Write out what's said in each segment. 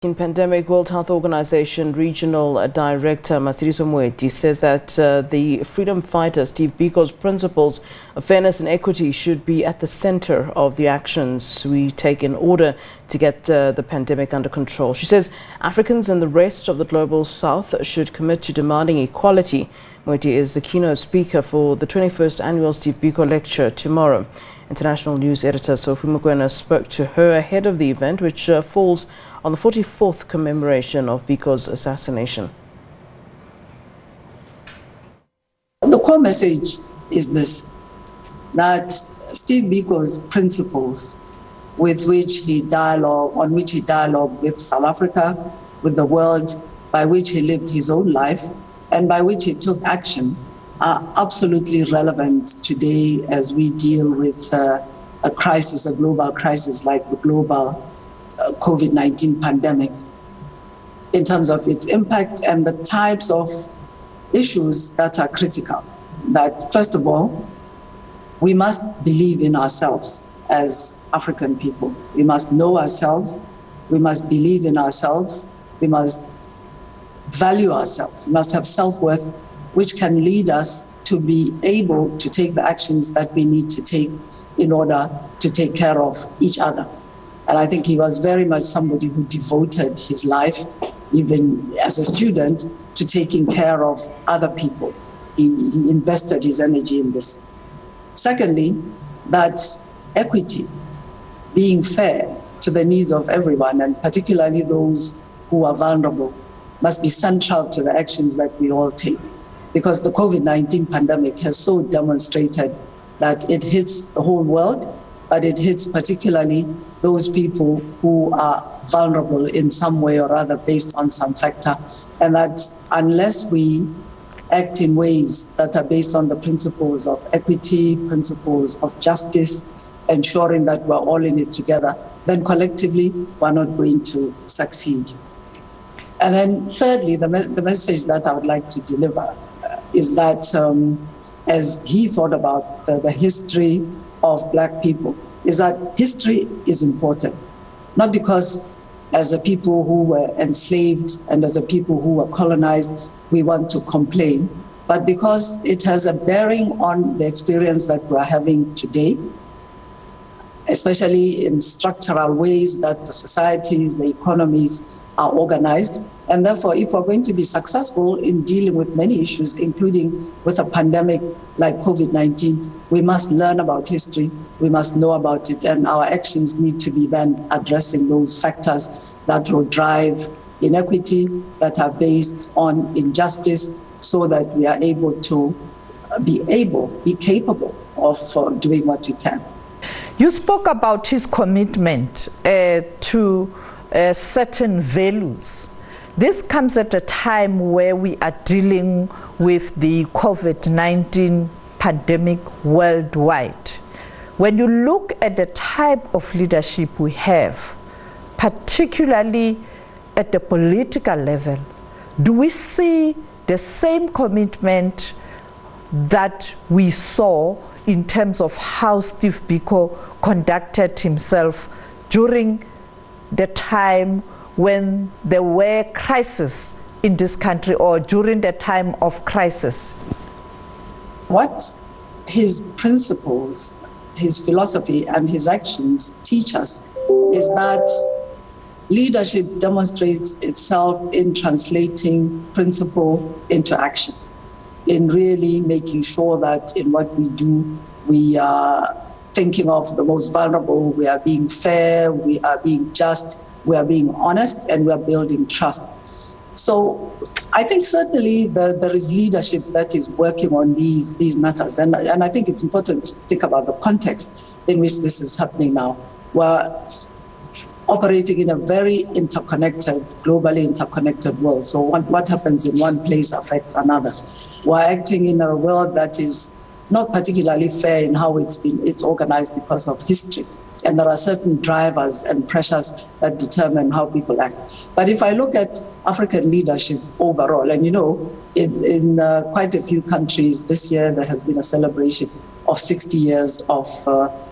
In pandemic, World Health Organization Regional Director Matshidiso Moeti says that the freedom fighter Steve Biko's principles of fairness and equity should be at the center of the actions we take in order to get the pandemic under control. She says Africans and the rest of the global south should commit to demanding equality. Moeti is the keynote speaker for the 21st annual Steve Biko Lecture tomorrow. International news editor Sophie Mokoena spoke to her ahead of the event, which falls on the 44th commemoration of Biko's assassination. The core message is this, that Steve Biko's principles on which he dialogued with South Africa, with the world, by which he lived his own life, and by which he took action, are absolutely relevant today as we deal with a crisis, a global crisis like the global COVID-19 pandemic, in terms of its impact and the types of issues that are critical. That, first of all, we must believe in ourselves as African people. We must know ourselves, we must believe in ourselves, we must value ourselves, we must have self-worth, which can lead us to be able to take the actions that we need to take in order to take care of each other. And I think he was very much somebody who devoted his life, even as a student, to taking care of other people. He invested his energy in this. Secondly, that equity, being fair to the needs of everyone, and particularly those who are vulnerable, must be central to the actions that we all take. Because the COVID-19 pandemic has so demonstrated that it hits the whole world, but it hits particularly those people who are vulnerable in some way or other based on some factor. And that unless we act in ways that are based on the principles of equity, principles of justice, ensuring that we're all in it together, then collectively we're not going to succeed. And then thirdly, the message that I would like to deliver is that as he thought about the history of Black people, is that history is important, not because as a people who were enslaved and as a people who were colonized, we want to complain, but because it has a bearing on the experience that we're having today, especially in structural ways that the societies, the economies are organized. And therefore, if we're going to be successful in dealing with many issues, including with a pandemic like COVID-19, we must learn about history, we must know about it, and our actions need to be then addressing those factors that will drive inequity, that are based on injustice, so that we are able to be capable of doing what we can. You spoke about his commitment to certain values. This comes at a time where we are dealing with the COVID-19 pandemic worldwide. When you look at the type of leadership we have, particularly at the political level, do we see the same commitment that we saw in terms of how Steve Biko conducted himself during the time when there were crises in this country, or during the time of crisis? What his principles, his philosophy, and his actions teach us is that leadership demonstrates itself in translating principle into action, in really making sure that in what we do, we are thinking of the most vulnerable, we are being fair, we are being just, we are being honest, and we are building trust. So I think certainly there is leadership that is working on these matters. And I think it's important to think about the context in which this is happening now. We're operating in a very interconnected, globally interconnected world. So what happens in one place affects another. We're acting in a world that is not particularly fair in how it's organized because of history. And there are certain drivers and pressures that determine how people act. But if I look at African leadership overall, and you know, in quite a few countries this year, there has been a celebration of 60 years of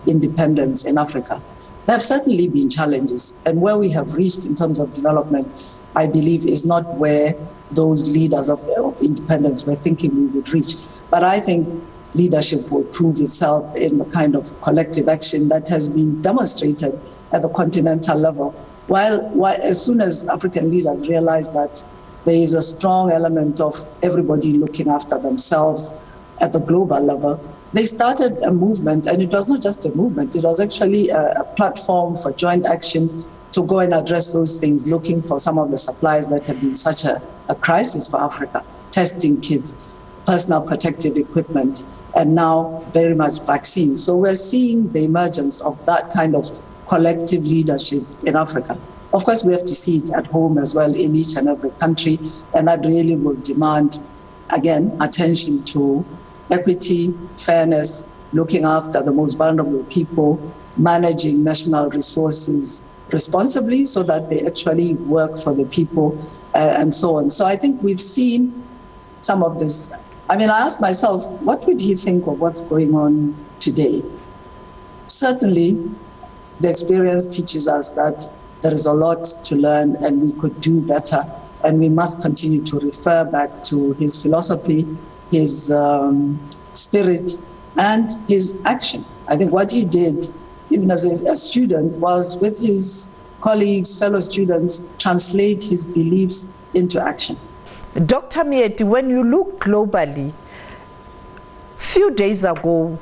independence in Africa. There have certainly been challenges, and where we have reached in terms of development, I believe, is not where those leaders of independence were thinking we would reach. But I think leadership will prove itself in the kind of collective action that has been demonstrated at the continental level. While as soon as African leaders realize that there is a strong element of everybody looking after themselves at the global level, they started a movement, and it was not just a movement, it was actually a platform for joint action to go and address those things, looking for some of the supplies that have been such a crisis for Africa, testing kits, personal protective equipment, and now very much vaccines. So we're seeing the emergence of that kind of collective leadership in Africa. Of course, we have to see it at home as well in each and every country, and that really will demand, again, attention to equity, fairness, looking after the most vulnerable people, managing national resources responsibly so that they actually work for the people, and so on. So I think we've seen some of this. I mean, I asked myself, what would he think of what's going on today? Certainly, the experience teaches us that there is a lot to learn and we could do better, and we must continue to refer back to his philosophy, his spirit, and his action. I think what he did, even as a student, was with his colleagues, fellow students, translate his beliefs into action. Dr. Moeti, when you look globally, few days ago,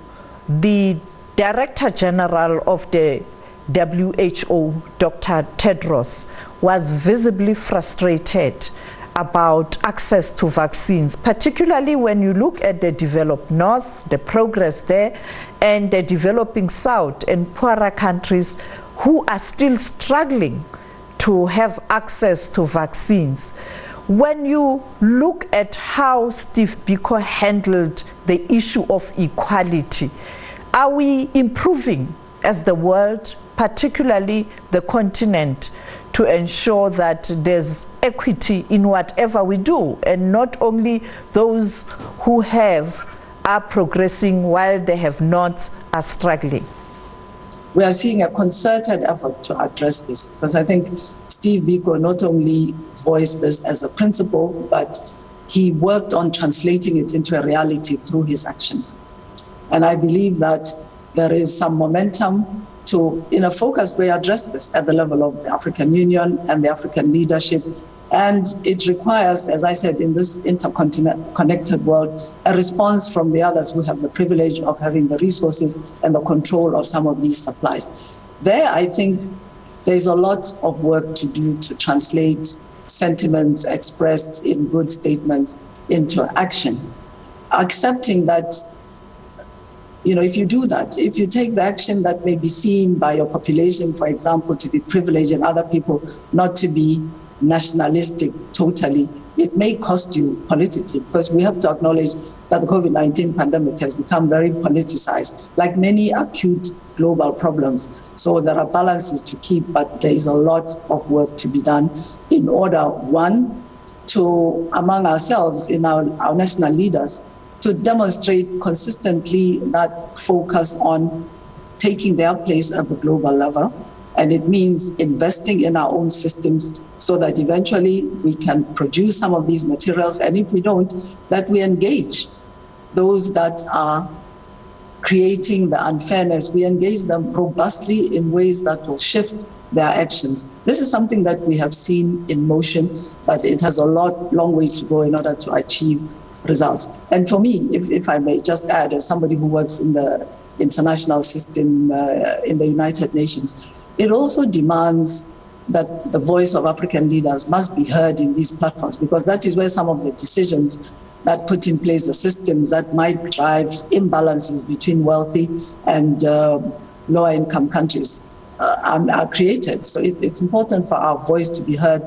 the Director General of the WHO, Dr. Tedros, was visibly frustrated about access to vaccines, particularly when you look at the developed North, the progress there, and the developing South and poorer countries who are still struggling to have access to vaccines. When you look at how Steve Biko handled the issue of equality, are we improving as the world, particularly the continent, to ensure that there's equity in whatever we do, and not only those who have are progressing while they have not are struggling? We are seeing a concerted effort to address this, because I think Steve Biko not only voiced this as a principle, but he worked on translating it into a reality through his actions. And I believe that there is some momentum to, in a focused way, address this at the level of the African Union and the African leadership. And it requires, as I said, in this interconnected world, a response from the others who have the privilege of having the resources and the control of some of these supplies. There, I think there's a lot of work to do to translate sentiments expressed in good statements into action. Accepting that, you know, if you do that, if you take the action that may be seen by your population, for example, to be privileged and other people not to be nationalistic totally, it may cost you politically, because we have to acknowledge that the COVID-19 pandemic has become very politicized, like many acute global problems. So there are balances to keep, but there is a lot of work to be done in order, one, to, among ourselves, in our national leaders, to demonstrate consistently that focus on taking their place at the global level. And it means investing in our own systems so that eventually we can produce some of these materials. And if we don't, that we engage those that are creating the unfairness. We engage them robustly in ways that will shift their actions. This is something that we have seen in motion, but it has a long way to go in order to achieve results. And for me, if I may just add, as somebody who works in the international system in the United Nations, it also demands that the voice of African leaders must be heard in these platforms, because that is where some of the decisions that put in place the systems that might drive imbalances between wealthy and lower income countries are created. So it's important for our voice to be heard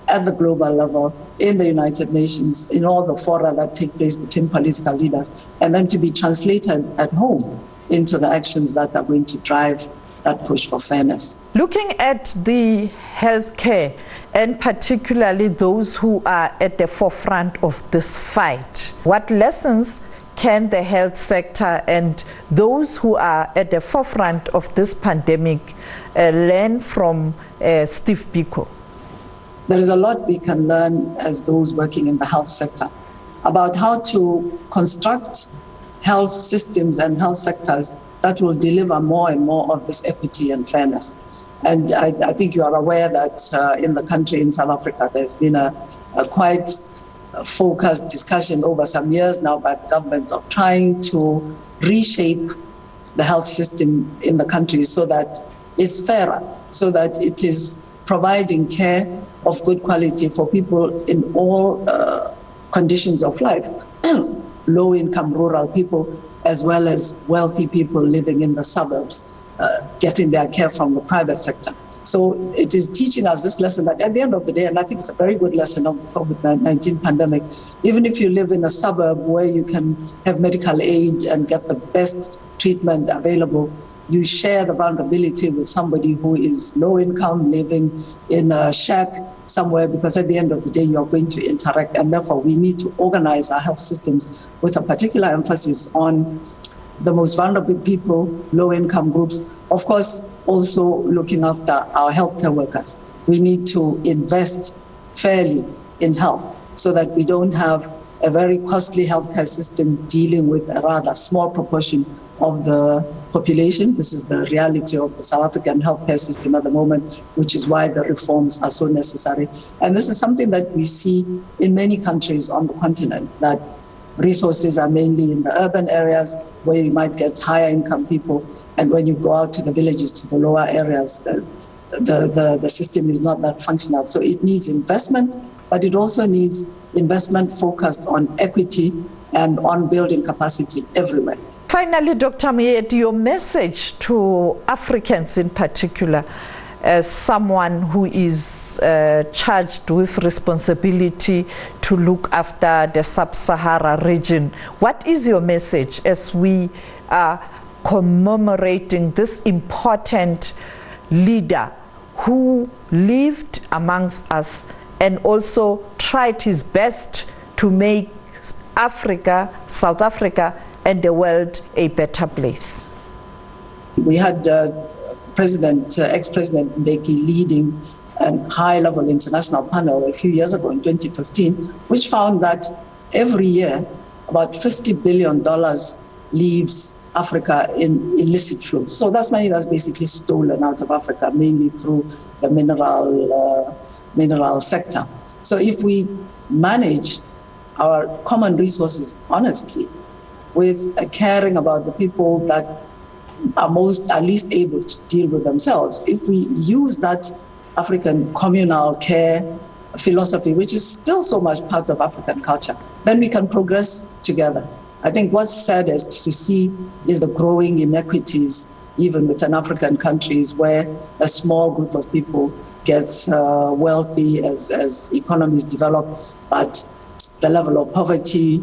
at the global level, in the United Nations, in all the fora that take place between political leaders, and then to be translated at home into the actions that are going to drive that push for fairness. Looking at the healthcare, and particularly those who are at the forefront of this fight, what lessons can the health sector and those who are at the forefront of this pandemic learn from Steve Biko? There is a lot we can learn as those working in the health sector about how to construct health systems and health sectors that will deliver more and more of this equity and fairness. And I think you are aware that in the country, in South Africa, there's been a quite focused discussion over some years now by the government of trying to reshape the health system in the country so that it's fairer, so that it is providing care of good quality for people in all conditions of life, low-income rural people, as well as wealthy people living in the suburbs, getting their care from the private sector. So it is teaching us this lesson that at the end of the day, and I think it's a very good lesson of the COVID-19 pandemic, even if you live in a suburb where you can have medical aid and get the best treatment available, you share the vulnerability with somebody who is low income, living in a shack somewhere, because at the end of the day, you're going to interact. And therefore, we need to organize our health systems with a particular emphasis on the most vulnerable people, low-income groups. Of course, also looking after our healthcare workers. We need to invest fairly in health so that we don't have a very costly healthcare system dealing with a rather small proportion of the population. This is the reality of the South African healthcare system at the moment, which is why the reforms are so necessary. And this is something that we see in many countries on the continent, that resources are mainly in the urban areas where you might get higher income people. And when you go out to the villages, to the lower areas, the system is not that functional. So it needs investment, but it also needs investment focused on equity and on building capacity everywhere. Finally, Dr. Moeti, your message to Africans in particular, as someone who is charged with responsibility to look after the sub-Sahara region. What is your message as we are commemorating this important leader who lived amongst us and also tried his best to make Africa, South Africa, and the world a better place? We had ex-President Mbeki leading a high-level international panel a few years ago in 2015, which found that every year about $50 billion leaves Africa in illicit flow. So that's money that's basically stolen out of Africa, mainly through the mineral sector. So if we manage our common resources honestly, with caring about the people that are least able to deal with themselves, if we use that African communal care philosophy, which is still so much part of African culture, then we can progress together. I think what's saddest to see is the growing inequities, even within African countries, where a small group of people gets wealthy as economies develop, but the level of poverty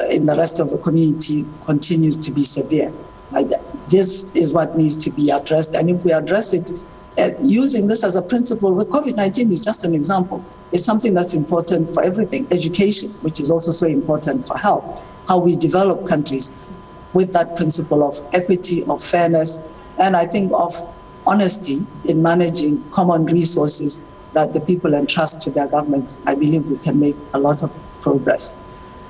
in the rest of the community continues to be severe. This is what needs to be addressed. And if we address it using this as a principle, with COVID-19 is just an example. It's something that's important for everything. Education, which is also so important for health, how we develop countries with that principle of equity, of fairness, and I think of honesty in managing common resources that the people entrust to their governments. I believe we can make a lot of progress.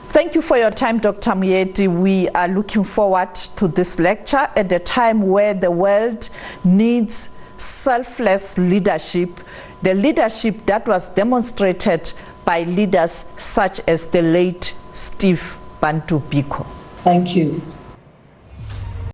Thank you for your time, Dr. Moeti. We are looking forward to this lecture at a time where the world needs selfless leadership, the leadership that was demonstrated by leaders such as the late Steve Biko. Thank you.